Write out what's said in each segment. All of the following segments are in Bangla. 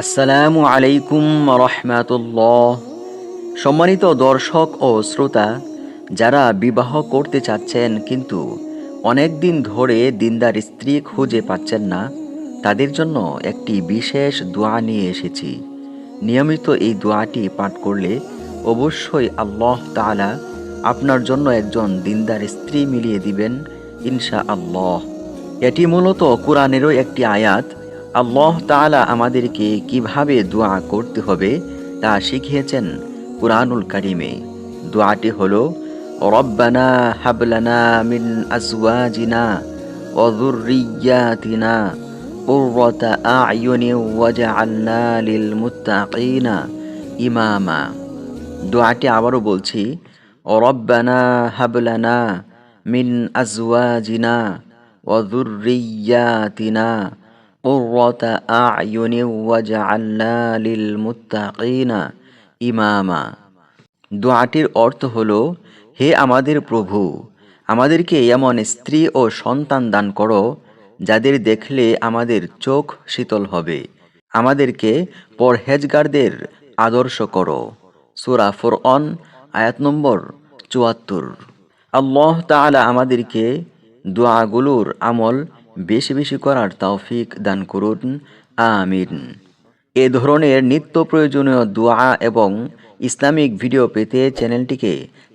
আসসালামু আলাইকুম রহমাতুল্লাহ। সম্মানিত দর্শক ও শ্রোতা, যারা বিবাহ করতে চাচ্ছেন কিন্তু অনেক দিন ধরে দিনদার স্ত্রী খুঁজে পাচ্ছেন না, তাদের জন্য একটি বিশেষ দোয়া নিয়ে এসেছি। নিয়মিত এই দোয়াটি পাঠ করলে অবশ্যই আল্লাহ তাআলা আপনার জন্য একজন দিনদার স্ত্রী মিলিয়ে দিবেন ইনশাআল্লাহ। এটি মূলত কোরআনেরও একটি আয়াত। আল্লাহ তাআলা আমাদেরকে কিভাবে দোয়া করতে হবে তা শিখিয়েছেন কুরআনুল কারীমে। দোয়াটি হলো, রব্বানা হাবলানা মিন আজওয়াজিনা ওয়া যুররিয়্যাতিনা কুররাতা আ'য়ুনিন ওয়াজআলনা লিল মুত্তাকিনা ইমামা। দোয়াটি আবারও বলছি, রব্বানা হাবলানা মিন আজওয়াজিনা ওয়া যুররিয়্যাতিনা কুররাতা আ'য়ুনিন ওয়াজআলনা লিল মুত্তাকিনা ইমামা। দোয়াটির অর্থ হলো, হে আমাদের প্রভু, আমাদেরকে এমন স্ত্রী ও সন্তান দান করো যাদের দেখলে আমাদের চোখ শীতল হবে। আমাদেরকে পরহেজগারদের আদর্শ করো। সূরা ফুরআন আয়াত নম্বর ৭৪। আল্লাহ তাআলা আমাদেরকে দোয়াগুলোর আমল বেশি বেশি করার তৌফিক দান করুন, আমিন। এ ধরনের নিত্য প্রয়োজনীয় দোয়া এবং ইসলামিক ভিডিও পেতে চ্যানেলটিকে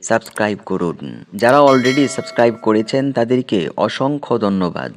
সাবস্ক্রাইব করুন। যারা অলরেডি সাবস্ক্রাইব করেছেন তাদেরকে অসংখ্য ধন্যবাদ।